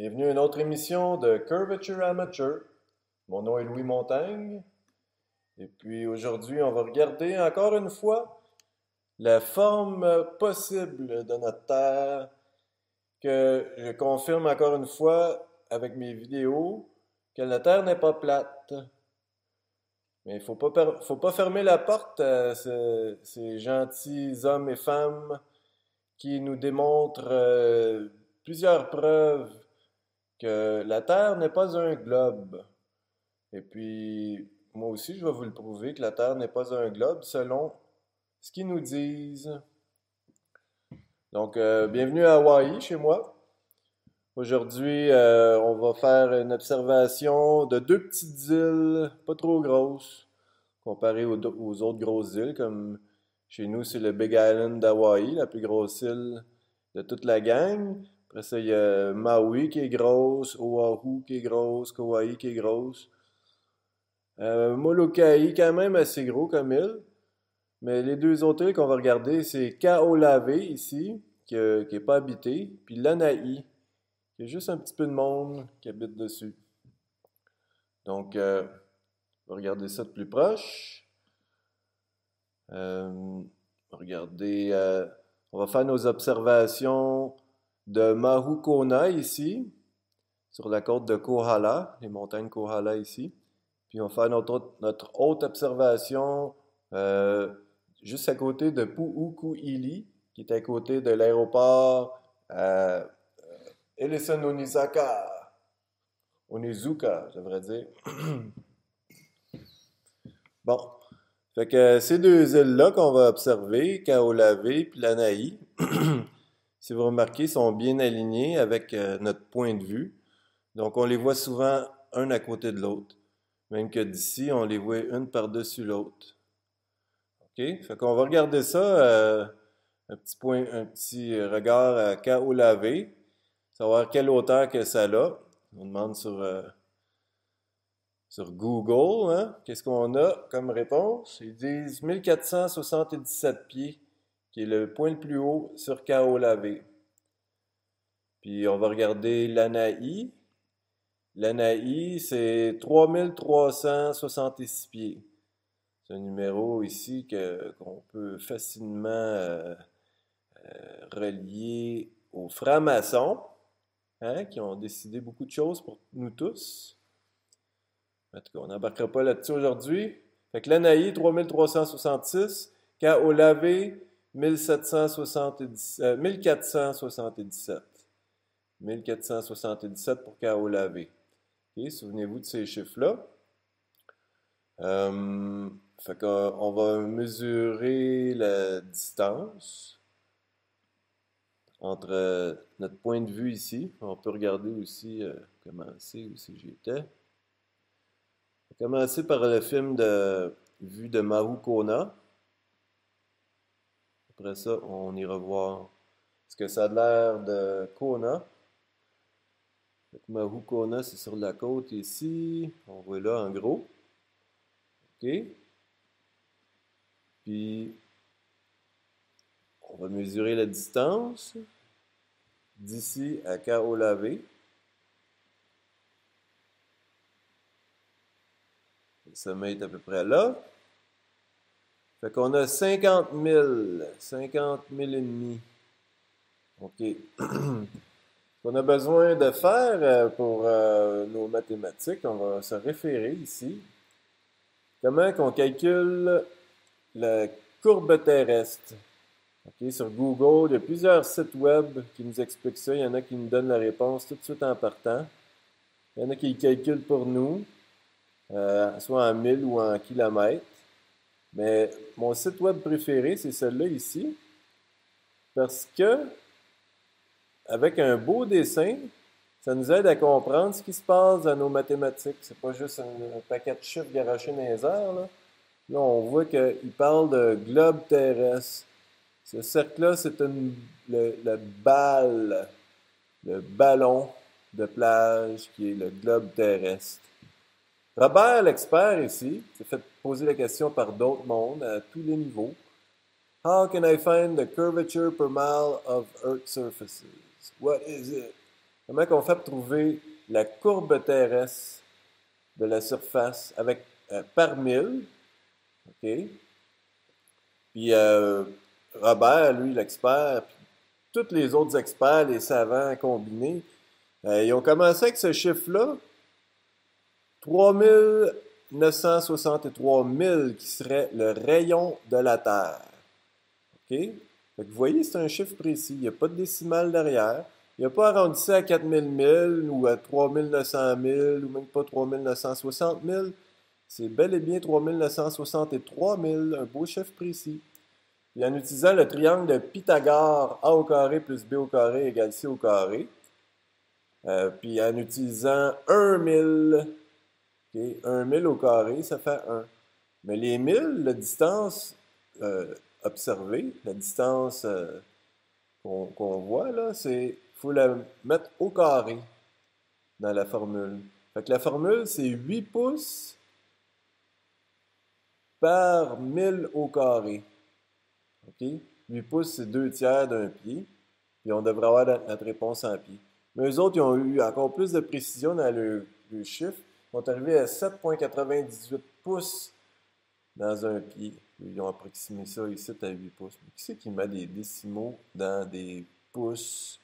Bienvenue à une autre émission de Curvature Amateur. Mon nom est Louis Montagne. Et puis aujourd'hui, on va regarder encore une fois la forme possible de notre Terre que je confirme encore une fois avec mes vidéos que la Terre n'est pas plate. Mais il faut pas fermer la porte à ces gentils hommes et femmes qui nous démontrent plusieurs preuves que la Terre n'est pas un globe. Et puis, moi aussi, je vais vous le prouver que la Terre n'est pas un globe selon ce qu'ils nous disent. Donc, bienvenue à Hawaï, chez moi. Aujourd'hui, on va faire une observation de deux petites îles, pas trop grosses, comparées aux autres grosses îles, comme chez nous, c'est le Big Island d'Hawaï, la plus grosse île de toute la gang. Après ça, il y a Maui qui est grosse, Oahu qui est grosse, Kauai qui est grosse. Molokai, quand même assez gros comme île. Mais les deux autres îles qu'on va regarder, c'est Kaho'olawe ici, qui est pas habité, puis Lanai, qui est juste un petit peu de monde qui habite dessus. Donc, on va regarder ça de plus proche. Regardez, on va faire nos observations de Mahu Kona ici, sur la côte de Kohala, les montagnes Kohala ici. Puis on va faire notre autre observation juste à côté de Pu'uku'ili, qui est à côté de l'aéroport Ellison Onizuka, je devrais dire. Bon, fait que ces deux îles-là qu'on va observer, Kaho'olawe et Lanai, si vous remarquez, sont bien alignées avec notre point de vue. Donc on les voit souvent un à côté de l'autre. Même que d'ici, on les voit une par-dessus l'autre. OK? Fait qu'on va regarder ça, un petit regard à Kaho'olawe, savoir quelle hauteur que ça a. On demande sur Google, hein? Qu'est-ce qu'on a comme réponse? Ils disent 1477 pieds, qui est le point le plus haut sur Kaho'olawe. Puis on va regarder Lanai. Lanai, c'est 3366 pieds. C'est un numéro ici qu'on peut facilement relier aux francs-maçons, hein, qui ont décidé beaucoup de choses pour nous tous. En tout cas, on n'embarquera pas là-dessus aujourd'hui. Fait que Lanai, 3366, Kaho'olawe, 1477. 1477 pour Kaho'olawe. Okay, souvenez-vous de ces chiffres-là. Fait qu'on va mesurer la distance entre notre point de vue ici. On peut regarder aussi, commencer où si j'étais. On va commencer par le film de vue de Mahu Kona. Après ça, on ira voir ce que ça a l'air de Kona. Mahu Kona, c'est sur la côte ici. On voit là en gros. OK. Puis, on va mesurer la distance d'ici à Kaho'olawe. Le sommet est à peu près là. Fait qu'on a 50 000 et demi. OK. Ce qu'on a besoin de faire pour nos mathématiques, on va se référer ici. Comment qu'on calcule la courbe terrestre? Okay, sur Google, il y a plusieurs sites web qui nous expliquent ça. Il y en a qui nous donnent la réponse tout de suite en partant. Il y en a qui le calculent pour nous, soit en 1000 ou en kilomètres. Mais mon site web préféré, c'est celui-là ici. Parce que, avec un beau dessin, ça nous aide à comprendre ce qui se passe dans nos mathématiques. C'est pas juste un paquet de chiffres garochés dans les airs, là. Là, on voit qu'il parle de globe terrestre. Ce cercle-là, c'est le ballon de plage qui est le globe terrestre. Robert, l'expert ici, s'est fait poser la question par d'autres mondes à tous les niveaux. How can I find the curvature per mile of Earth's surfaces? What is it? Comment on fait pour trouver la courbe terrestre de la surface avec par 1000? OK? Puis Robert, lui, l'expert, puis tous les autres experts, les savants combinés, ils ont commencé avec ce chiffre-là, 3 963 000 qui serait le rayon de la Terre. OK? Fait que vous voyez, c'est un chiffre précis. Il n'y a pas de décimale derrière. Il n'y a pas arrondi ça à 4 000 ou à 3 900 000 ou même pas 3 960 000. C'est bel et bien 3 963 000, un beau chiffre précis. Puis en utilisant le triangle de Pythagore, a au carré plus b au carré égale c au carré, puis en utilisant 1000, okay, 1000 au carré, ça fait 1. Mais les 1000, la distance observée, la distance qu'on voit, là, il faut la mettre au carré dans la formule. Fait que la formule, c'est 8 pouces par 1000 au carré. OK? 8 pouces, c'est 2 tiers d'un pied. Puis on devrait avoir notre réponse en pied. Mais eux autres, ils ont eu encore plus de précision dans le chiffre. Ils sont arrivés à 7,98 pouces dans un pied. Ils ont approximé ça ici à 8 pouces. Mais qui c'est qui met des décimaux dans des pouces?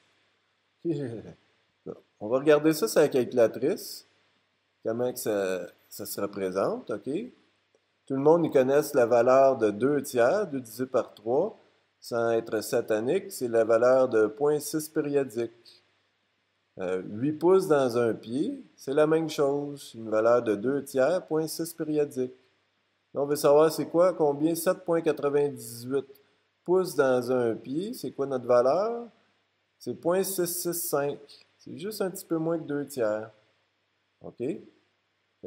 On va regarder ça sur la calculatrice. Comment que ça se représente, OK? Tout le monde y connaisse la valeur de 2 tiers, 2 divisé par 3, sans être satanique, c'est la valeur de 0,6 périodique. 8 pouces dans un pied, c'est la même chose, une valeur de 2 tiers, 0,6 périodique. Là, on veut savoir c'est quoi, combien 7,98 pouces dans un pied, c'est quoi notre valeur? C'est 0,665. C'est juste un petit peu moins que 2 tiers. OK?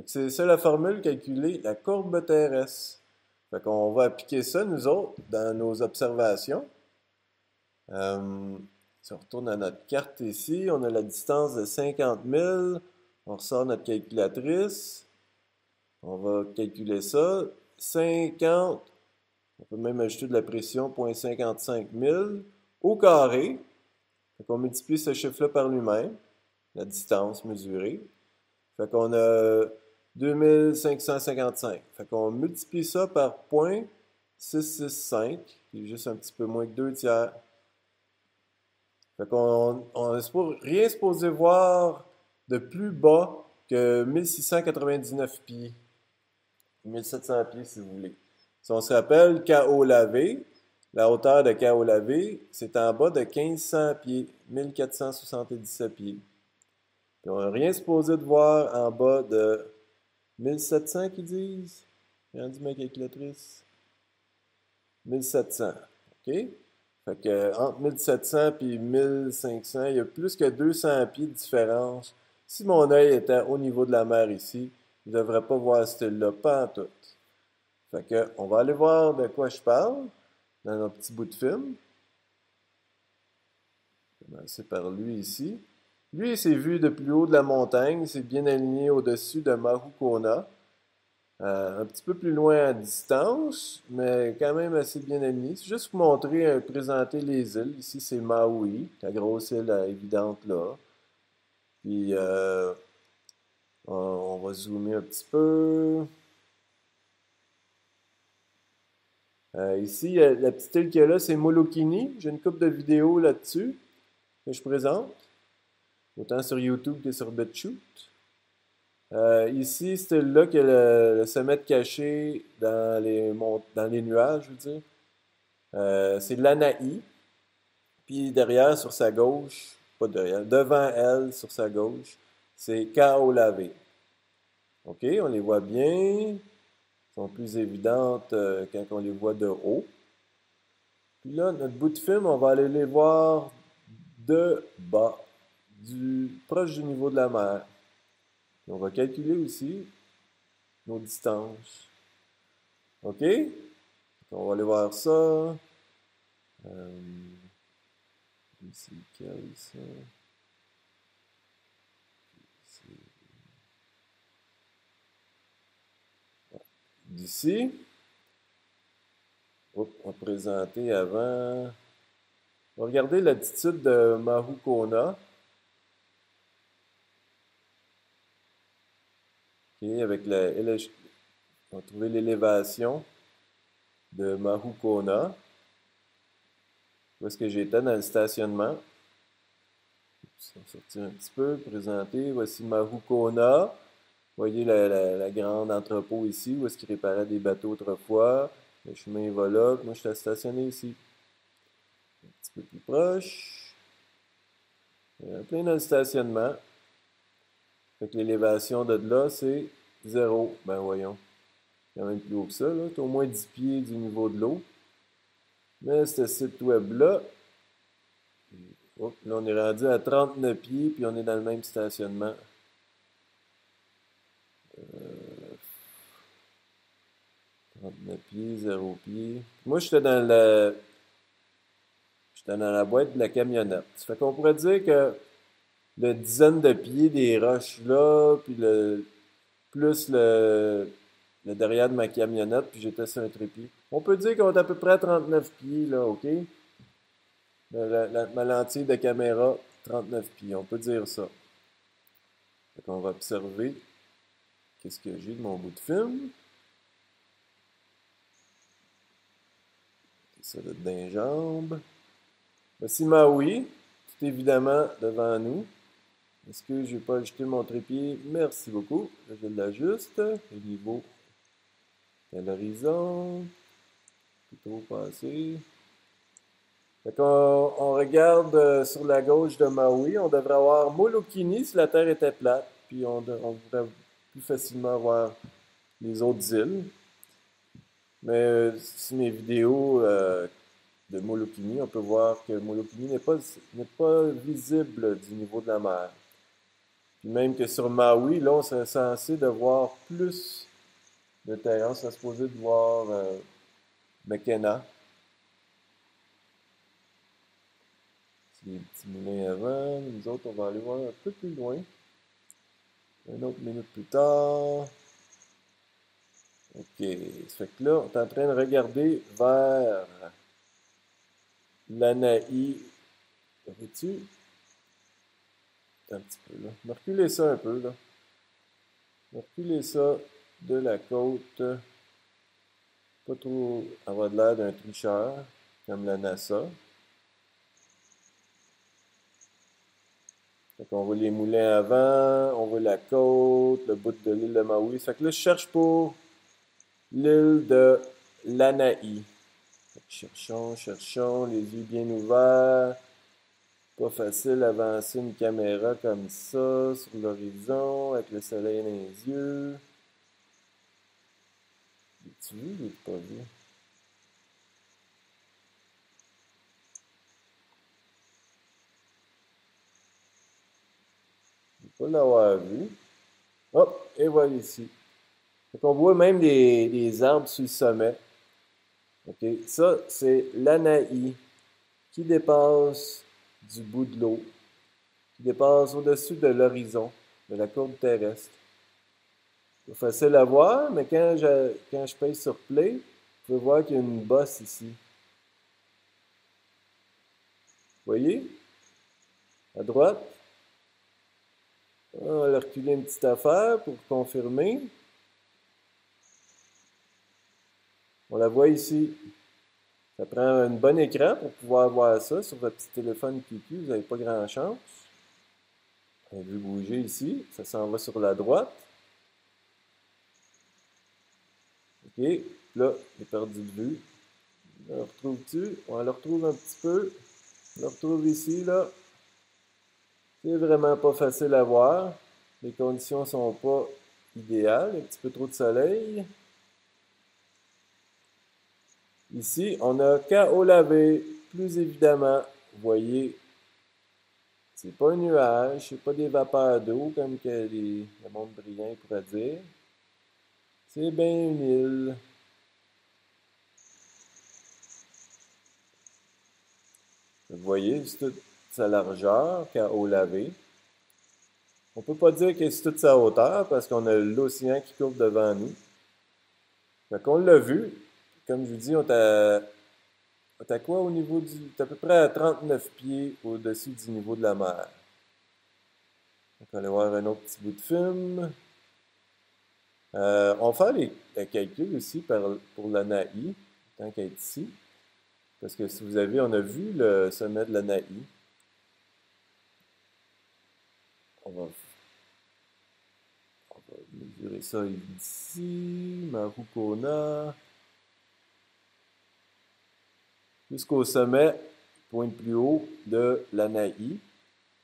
C'est ça la formule, calculer la courbe terrestre. Fait qu'on va appliquer ça, nous autres, dans nos observations. Si on retourne à notre carte ici, on a la distance de 50 000. On ressort notre calculatrice. On va calculer ça. 50, on peut même ajouter de la pression, 0,55 000 au carré. Fait qu'on multiplie ce chiffre-là par lui-même, la distance mesurée. Fait qu'on a 2555. Fait qu'on multiplie ça par 0,665, qui est juste un petit peu moins que 2 tiers. Fait qu'on n'est rien supposé voir de plus bas que 1699 pieds. 1700 pieds, si vous voulez. Si on se rappelle, KO lavé, la hauteur de KO lavé, c'est en bas de 1500 pieds, 1477 pieds. Puis on n'a rien supposé de voir en bas de 1700 qu'ils disent. J'ai rendu ma calculatrice. 1700. OK? Fait que entre 1700 et 1500, il y a plus que 200 pieds de différence. Si mon œil était au niveau de la mer ici, je ne devrais pas voir ce style-là, pas en tout. Fait que, on va aller voir de quoi je parle dans notre petit bout de film. On va commencer par lui ici. Lui, il s'est vu de plus haut de la montagne, c'est bien aligné au-dessus de Mahukona. Un petit peu plus loin à distance, mais quand même assez bien aligné. C'est juste pour montrer, présenter les îles. Ici, c'est Maui, la grosse île évidente là. Puis, on va zoomer un petit peu. Ici, la petite île qu'il y a là, c'est Molokini. J'ai une couple de vidéos là-dessus que je présente, autant sur YouTube que sur BitChute. Ici, cette île-là qui a le sommet caché dans les nuages, je veux dire. C'est l'Anaï. Puis derrière, sur sa gauche, pas derrière, devant elle, sur sa gauche, c'est Kaolavé. OK, on les voit bien. Elles sont plus évidentes quand on les voit de haut. Puis là, notre bout de film, on va aller les voir de bas, proche du niveau de la mer. Et on va calculer aussi nos distances. OK? On va aller voir ça. Ici, lequel, ça? D'ici. On va présenter avant. On va regarder l'altitude de Mahukona. Et avec on va trouver l'élévation de Mahukona. Où est-ce que j'étais dans le stationnement? On va sortir un petit peu, présenter. Voici Mahukona. Voyez la grande entrepôt ici, où est-ce qu'il réparait des bateaux autrefois. Le chemin va là. Moi, je suis stationné ici. Un petit peu plus proche. Plein dans le stationnement. Fait que l'élévation de là, c'est 0. Ben voyons. Quand même plus haut que ça, là. C'est au moins 10 pieds du niveau de l'eau. Mais ce site web-là, oh, là, on est rendu à 39 pieds, puis on est dans le même stationnement. 39 pieds, 0 pieds. Moi, j'étais dans la boîte de la camionnette. Ça fait qu'on pourrait dire que le dizaine de pieds des roches là, puis plus le derrière de ma camionnette, puis j'étais sur un trépied. On peut dire qu'on est à peu près à 39 pieds, là, OK? Ma lentille de caméra, 39 pieds, on peut dire ça. Fait qu'on va observer qu'est-ce que j'ai de mon bout de film. Ça doit être d'un jambe. Voici Maui, tout évidemment devant nous. Est-ce que je n'ai pas ajusté mon trépied? Merci beaucoup. Là, je l'ajuste. Le niveau à l'horizon. Plutôt passé. Fait on regarde sur la gauche de Maui. On devrait avoir Molokini si la Terre était plate. Puis on pourrait plus facilement voir les autres îles. Mais si mes vidéos de Molokini, on peut voir que Molokini n'est pas visible du niveau de la mer. Puis même que sur Maui, là, on serait censé de voir plus de terrain. On serait supposé de voir McKenna. C'est des petits moulins avant. Nous autres, on va aller voir un peu plus loin. Une autre minute plus tard. OK. Ça fait que là, on est en train de regarder vers l'Anaï. Vois-tu? Un petit peu là. On va reculer ça un peu là. On va reculer ça de la côte. Pas trop avoir de l'air d'un tricheur, comme la NASA. Fait qu'on voit les moulins avant, on voit la côte, le bout de l'île de Maui. Fait que là, je cherche pour l'île de l'Anaï. Cherchons, les yeux bien ouverts. Pas facile d'avancer une caméra comme ça sur l'horizon avec le soleil dans les yeux. L'as-tu vu ou pas vu? Je ne pas l'avoir vu. Hop, et voilà ici. Donc on voit même des arbres sur le sommet. OK, ça, c'est l'Anaï qui dépasse du bout de l'eau, qui dépasse au-dessus de l'horizon, de la courbe terrestre. C'est facile à voir, mais quand je pèse sur Play, vous pouvez voir qu'il y a une bosse ici. Vous voyez? À droite. On va reculer une petite affaire pour confirmer. On la voit ici. Ça prend un bon écran pour pouvoir voir ça sur votre petit téléphone QQ. Vous n'avez pas grand chance. On a vu bouger ici. Ça s'en va sur la droite. OK. Là, j'ai perdu de vue. Le retrouves-tu? On le retrouve un petit peu. On le retrouve ici, là. C'est vraiment pas facile à voir. Les conditions sont pas idéales. Un petit peu trop de soleil. Ici, on a Kaho'olawe, plus évidemment. Vous voyez, c'est pas un nuage, c'est pas des vapeurs d'eau comme que le monde brillant pourrait dire. C'est bien une île. Vous voyez, c'est toute sa largeur, Kaho'olawe. On peut pas dire que c'est toute sa hauteur parce qu'on a l'océan qui court devant nous. Fait qu'on l'a vu. Comme je vous dis, on est à quoi au niveau du... On est à peu près à 39 pieds au-dessus du niveau de la mer. Donc, on va aller voir un autre petit bout de film. On va faire les calculs aussi pour l'Anaï, tant qu'elle est ici. Parce que si vous avez, on a vu le sommet de l'Anaï. On va, on va mesurer ça ici. Marukona. Jusqu'au sommet, point le plus haut de l'Anaï.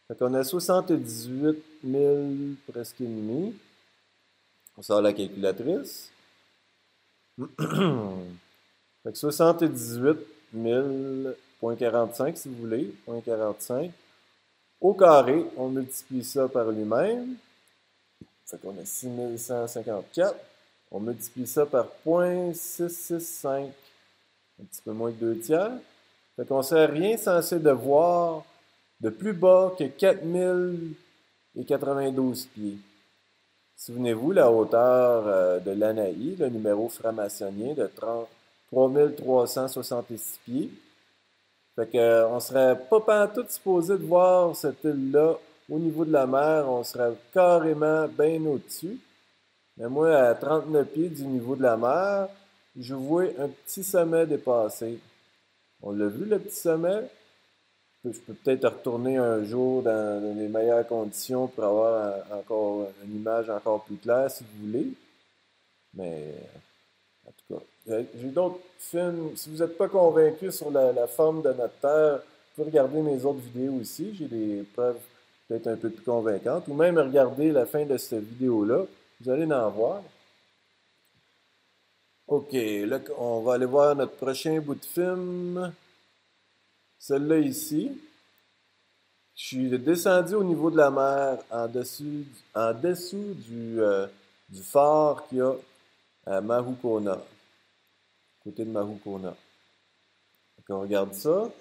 Fait qu'on a 78 000 presque et demi. On sort la calculatrice. Fait que 78 000,45 si vous voulez, 0,45. Au carré, on multiplie ça par lui-même. Fait qu'on a 6154. On multiplie ça par 0,665. Un petit peu moins que 2 tiers. Fait qu'on ne sait rien censé de voir de plus bas que 4092 pieds. Souvenez-vous, la hauteur de l'Anaï, le numéro franc-maçonnien de 3366 pieds. Fait que, on serait pas pantoute supposé de voir cette île-là au niveau de la mer. On serait carrément bien au-dessus. Mais moi, à 39 pieds du niveau de la mer, je vois un petit sommet dépasser. On l'a vu, le petit sommet? Je peux peut-être retourner un jour dans les meilleures conditions pour avoir encore une image encore plus claire si vous voulez. Mais en tout cas, j'ai d'autres films. Si vous n'êtes pas convaincu sur la forme de notre Terre, vous pouvez regarder mes autres vidéos aussi. J'ai des preuves peut-être un peu plus convaincantes. Ou même regarder la fin de cette vidéo-là. Vous allez en voir. OK, là, on va aller voir notre prochain bout de film. Celle-là ici. Je suis descendu au niveau de la mer, en dessous du phare qu'il y a à Marukona, côté de Marukona. Donc on regarde ça.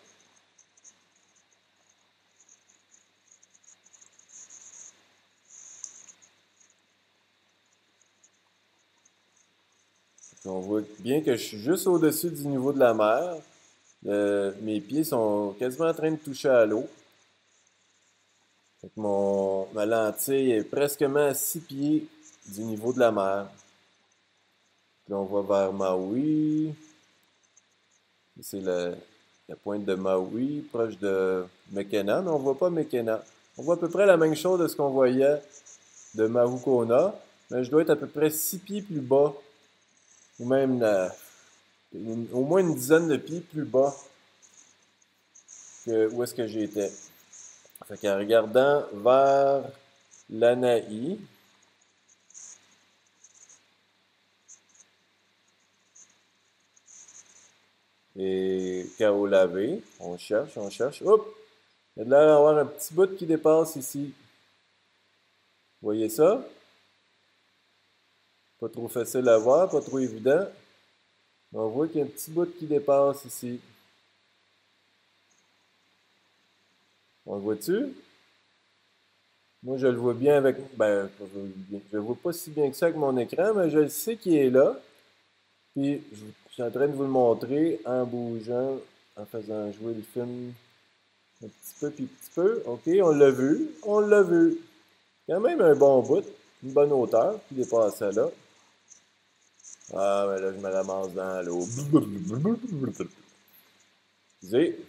Donc on voit bien que je suis juste au-dessus du niveau de la mer. Mes pieds sont quasiment en train de toucher à l'eau. Ma lentille est presque à 6 pieds du niveau de la mer. Puis là, on va vers Maui. C'est la pointe de Maui, proche de Mekena, mais on ne voit pas Mekena. On voit à peu près la même chose de ce qu'on voyait de Marukona, mais je dois être à peu près 6 pieds plus bas, ou même au moins une dizaine de pieds plus bas que où est-ce que j'étais. Fait qu'en regardant vers l'Anaï, et Kaolavé, on cherche. Hop! Il y a de l'air d'avoir un petit bout qui dépasse ici. Vous voyez ça? Pas trop facile à voir, pas trop évident. On voit qu'il y a un petit bout qui dépasse ici. On le voit-tu? Moi, je le vois bien avec... Ben, je le vois pas si bien que ça avec mon écran, mais je le sais qu'il est là. Puis, je suis en train de vous le montrer en bougeant, en faisant jouer le film un petit peu, puis petit peu. OK, on l'a vu. On l'a vu. Quand même un bon bout, une bonne hauteur qui dépassait là. Ah, mais là, je me ramasse dans l'eau. Excusez,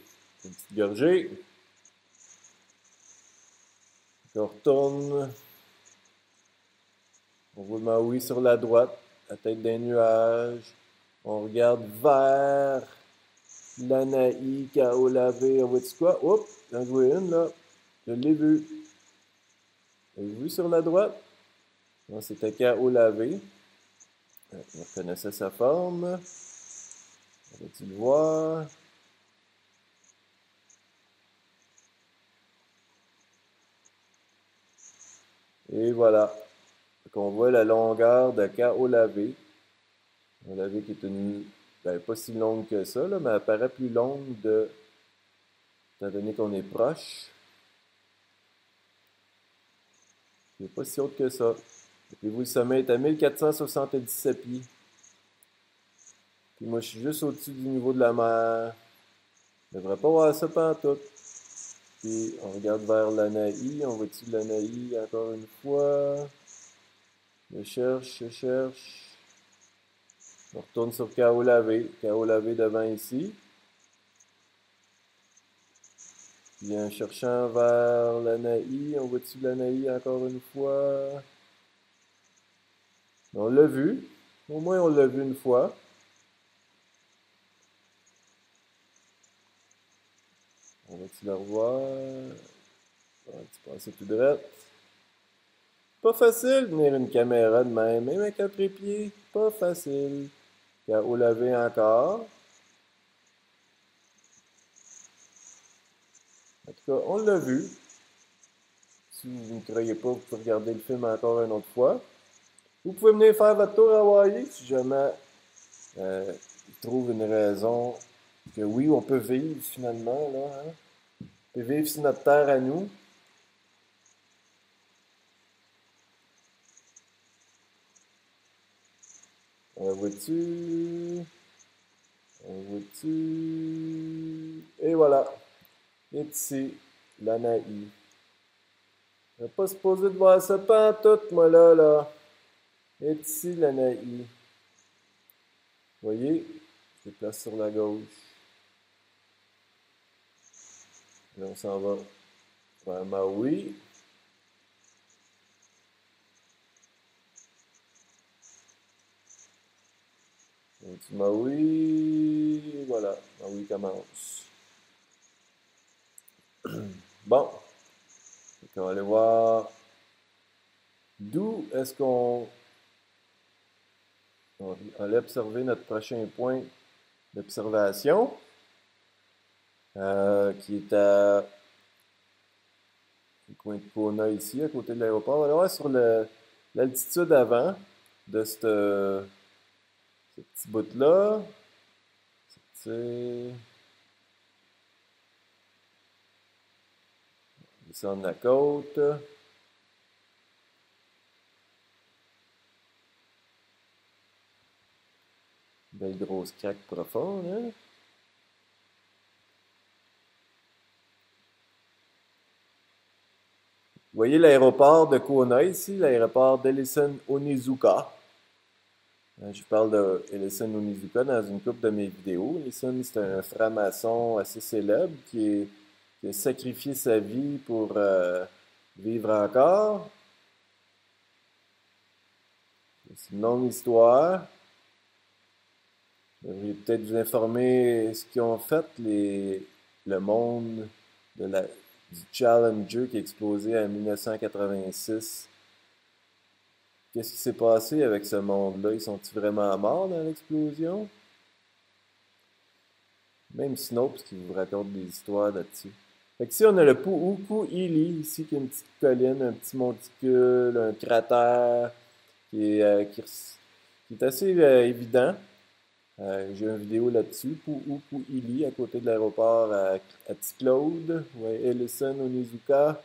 une petite gorgée. On retourne. On voit Maui sur la droite, la tête d'un nuage. On regarde vers l'Anaï, Kaolavé. On voit-tu quoi? Oups, j'en vois une là. Je l'ai vue. Avez-vous vu sur la droite? Non, c'était Kaolavé. On reconnaissait sa forme. On va-tu le voir? Et voilà. Donc, on voit la longueur de Kaolavé. Kaolavé qui est ben, pas si longue que ça, là, mais elle paraît plus longue étant donné qu'on est proche. Il n'est pas si haute que ça. Et vous, le sommet est à 1477 pieds. Puis moi, je suis juste au-dessus du niveau de la mer. Je ne devrais pas voir ça pantoute. Puis on regarde vers l'Anaï. On voit-tu l'Anaï encore une fois? Je cherche, je cherche. On retourne sur Kaolavé. Kaolavé devant ici. Puis en cherchant vers l'Anaï, on voit-tu l'Anaï encore une fois? On l'a vu. Au moins, on l'a vu une fois. On va-tu le revoir? On va-tu passer tout droit? Pas facile de tenir une caméra de même avec un trépied. Pas facile. Kaolavé encore. En tout cas, on l'a vu. Si vous ne croyez pas, vous pouvez regarder le film encore une autre fois. Vous pouvez venir faire votre tour à Hawaii si jamais il trouve une raison que oui, on peut vivre finalement, là, hein? On peut vivre sur notre terre à nous. On voit-tu? On voit-tu? Et voilà. Et ici, l'Anaï. On n'est pas supposé de voir ça pantoute, moi, là. Et ici, l'Anaï. Vous voyez? Je place sur la gauche. Là, on s'en va vers Maui. Du Maui. Voilà, Maui commence. Bon. On va aller voir d'où est-ce qu'on allait observer notre prochain point d'observation, qui est à le coin de Kona ici, à côté de l'aéroport. On va aller voir sur l'altitude avant de ce petit bout-là. C'est descendre la côte. Belle grosse craque profonde, hein? Vous voyez l'aéroport de Kona ici, l'aéroport d'Ellison Onizuka. Je parle de Ellison Onizuka dans une couple de mes vidéos. Ellison, c'est un franc-maçon assez célèbre qui a sacrifié sa vie pour vivre encore. C'est une longue histoire. Je vais peut-être vous informer ce qu'ils ont fait le monde du Challenger qui a explosé en 1986. Qu'est-ce qui s'est passé avec ce monde-là? Ils sont-ils vraiment morts dans l'explosion? Même Snopes qui vous raconte des histoires là-dessus. Fait que ici, on a le Pu'uku'ili, ici, qui est une petite colline, un petit monticule, un cratère qui est assez évident. J'ai une vidéo là-dessus, Pu'uku'ili, à côté de l'aéroport à Ticlaude, ouais, Ellison, Onizuka.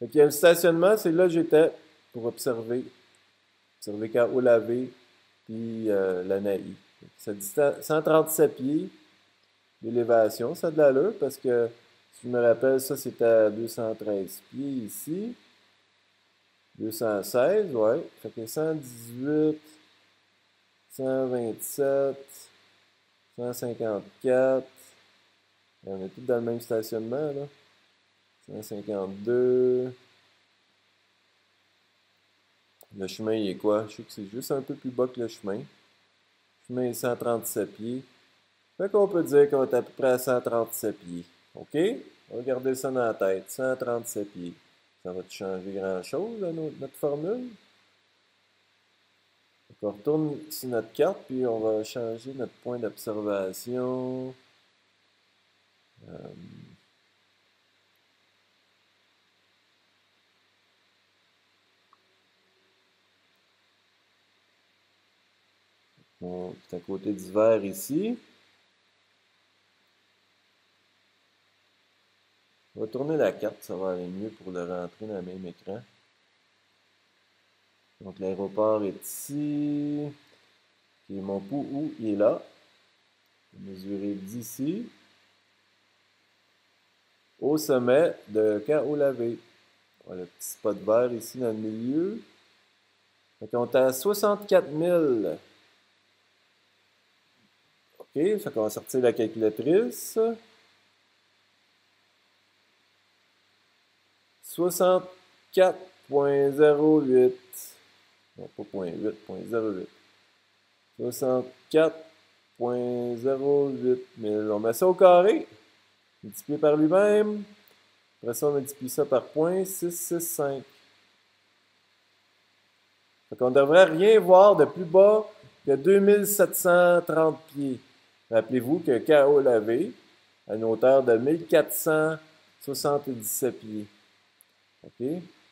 Fait qu'il y a le stationnement, c'est là que j'étais pour observer Kaolavé, puis l'Anaï. Ça dit 137 pieds d'élévation, ça a de l'allure, parce que, si je me rappelle, ça c'était à 213 pieds ici. 216, ouais. Fait que 118, 127, 154. On est tous dans le même stationnement, là. 152. Le chemin, il est quoi? Je sais que c'est juste un peu plus bas que le chemin. Le chemin est 137 pieds. Fait qu'on peut dire qu'on est à peu près à 137 pieds. OK? On va garder ça dans la tête. 137 pieds. Ça va te changer grand-chose, notre formule? Donc on retourne sur notre carte, puis on va changer notre point d'observation. On est à côté du vert ici. On va tourner la carte, ça va aller mieux pour le rentrer dans le même écran. Donc l'aéroport est ici. Et mon Pu'u, il est là. Je vais mesurer d'ici au sommet de Kaolavé. Voilà le petit spot vert ici dans le milieu. Fait qu'on est à 64 000. OK, fait qu'on va sortir la calculatrice. 64,08. Non, pas 0,8, 0,08. 64,08 000. On met ça au carré. Multiplié par lui-même. Après ça, on multiplie ça par 0,665. Fait qu'on ne devrait rien voir de plus bas que 2730 pieds. Rappelez-vous que KO lavé a une hauteur de 1477 pieds. OK?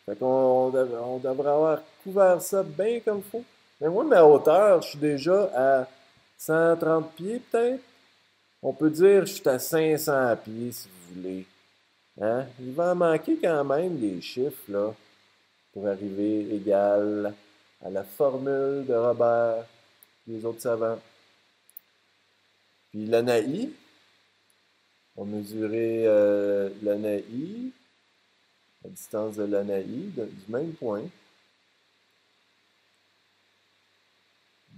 Fait qu'on devrait avoir couvert ça bien comme il faut. Mais moi, ma hauteur, je suis déjà à 130 pieds peut-être. On peut dire que je suis à 500 pieds si vous voulez. Hein? Il va en manquer quand même des chiffres là, pour arriver égal à la formule de Robert et les autres savants. Puis l'anaï, on mesurait l'anaï, la distance de l'anaï du même point.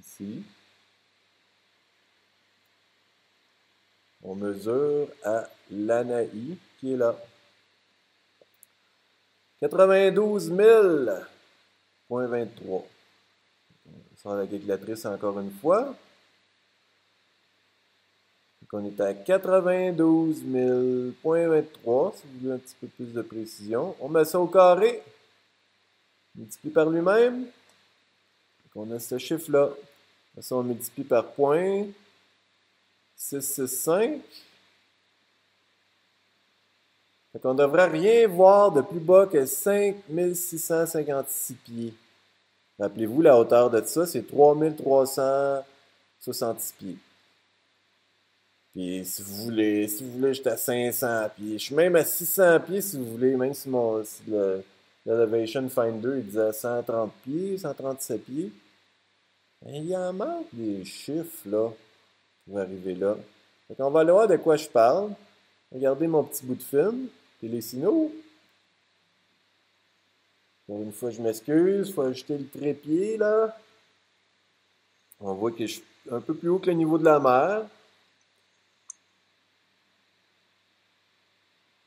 Ici. On mesure à l'anaï qui est là. 92 000,23. On sort la calculatrice encore une fois. Donc on est à 92 000,23, si vous voulez un petit peu plus de précision. On met ça au carré. Multiplie par lui-même. Donc on a ce chiffre-là. Ça, on multiplie par 0,665. Fait qu'on ne devrait rien voir de plus bas que 5656 pieds. Rappelez-vous, la hauteur de ça, c'est 3366 pieds. Puis si vous voulez, j'étais à 500 pieds. Je suis même à 600 pieds si vous voulez, même si l'Elevation Finder il disait 130 pieds, 137 pieds. Mais il en manque des chiffres là pour arriver là. Fait qu'on va aller voir de quoi je parle. Regardez mon petit bout de film. Télésignaux. Pour une fois, je m'excuse. Il faut ajouter le trépied là. On voit que je suis un peu plus haut que le niveau de la mer.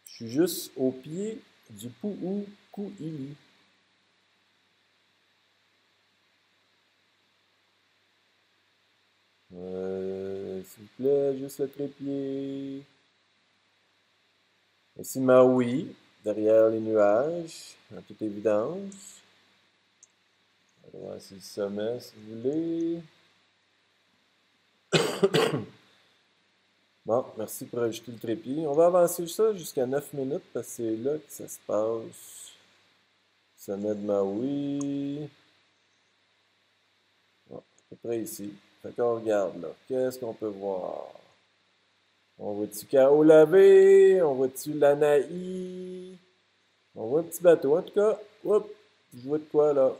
Je suis juste au pied du Pu'uku'ili. S'il vous plaît, juste le trépied. Ici Maui, derrière les nuages, en toute évidence. On va voir si le sommet, si vous voulez. Bon, merci pour ajouter le trépied. On va avancer ça jusqu'à 9 minutes parce que c'est là que ça se passe. Sommet de Maui. Bon, à peu près ici. Fait qu'on regarde là. Qu'est-ce qu'on peut voir? On voit-tu K.O. lavé? On voit-tu l'Anaï? On voit un petit bateau. En tout cas, hop, je vois de quoi là.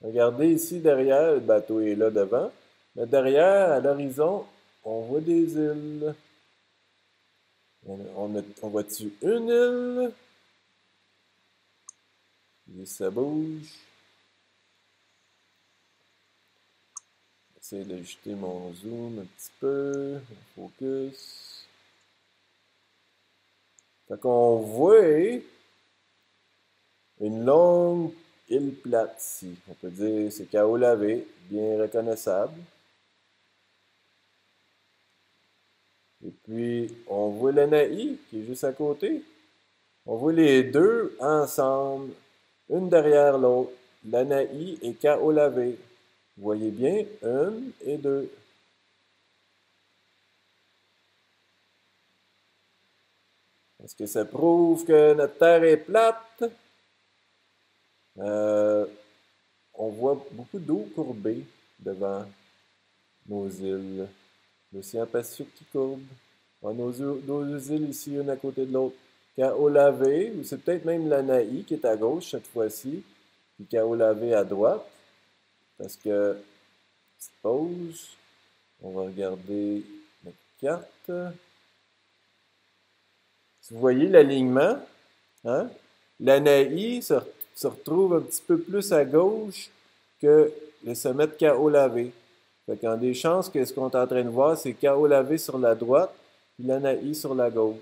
Regardez ici derrière, le bateau est là devant. Mais derrière, à l'horizon, on voit des îles. On voit-tu une île? Et ça bouge. J'essaie d'ajuster mon zoom un petit peu. Mon focus. Fait qu'on voit une longue île plate ici. On peut dire c'est K.O. lavé, bien reconnaissable. Et puis, on voit l'Anaï qui est juste à côté. On voit les deux ensemble, une derrière l'autre. L'Anaï et K.O. lavé. Vous voyez bien, une et deux. Est-ce que ça prouve que notre Terre est plate? On voit beaucoup d'eau courbée devant nos îles. L'océan Pacifique qui courbe. On a nos deux îles ici, une à côté de l'autre. K.O. lavé, ou c'est peut-être même l'Anaï qui est à gauche cette fois-ci, puis K.O. lavé à droite. Parce que, petite pause, on va regarder notre carte. Si vous voyez l'alignement, hein? L'Anaï se retrouve un petit peu plus à gauche que les sommets de Kaho'olawe. Fait qu'il y a des chances que ce qu'on est en train de voir, c'est Kaho'olawe sur la droite, puis Lanai sur la gauche.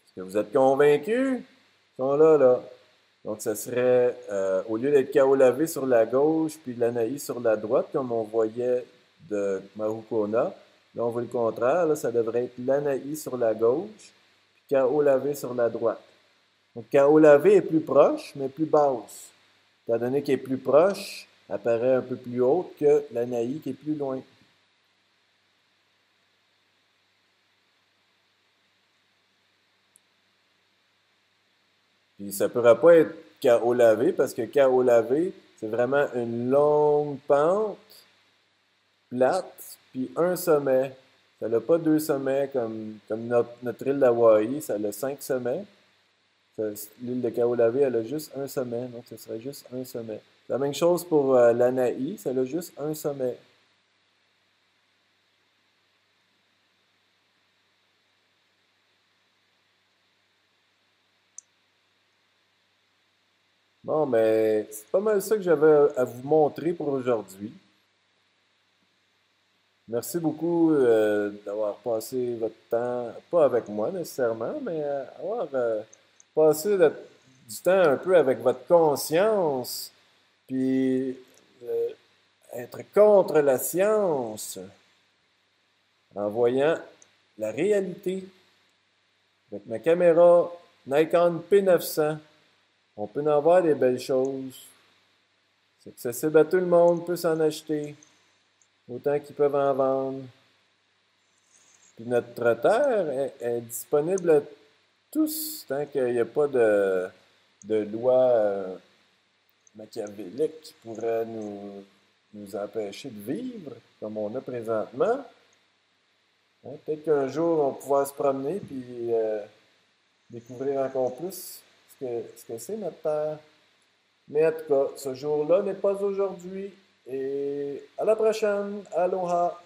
Est-ce que vous êtes convaincus? Ils sont là, là. Donc, ça serait, au lieu d'être Kaho'olawe sur la gauche, puis Lanai sur la droite, comme on voyait de Mahukona, là, on voit le contraire. Là, ça devrait être Lanai sur la gauche, puis Kaho'olawe sur la droite. Donc, Kaho'olawe est plus proche, mais plus basse. Étant donné qu'elle est plus proche, elle apparaît un peu plus haute que Lanai qui est plus loin. Puis ça ne pourra pas être Kaho'olawe parce que Kaho'olawe, c'est vraiment une longue pente plate, puis un sommet. Ça n'a pas deux sommets comme notre île d'Hawaï, ça a 5 sommets. L'île de Kaho'olawe, elle a juste un sommet, donc ce serait juste un sommet. La même chose pour Lanai, ça a juste un sommet. Bon, mais c'est pas mal ça que j'avais à vous montrer pour aujourd'hui. Merci beaucoup d'avoir passé votre temps, pas avec moi nécessairement, mais avoir passé du temps un peu avec votre conscience, puis être contre la science en voyant la réalité. Avec ma caméra Nikon P900, on peut en voir des belles choses. C'est accessible à tout le monde, peut s'en acheter, autant qu'ils peuvent en vendre. Puis notre terre est disponible à tous, tant qu'il n'y a pas de loi machiavélique qui pourrait nous empêcher de vivre comme on a présentement. Hein, peut-être qu'un jour, on pourra se promener puis découvrir encore plus ce que c'est notre terre. Mais en tout cas, ce jour-là n'est pas aujourd'hui. Et à la prochaine. Aloha!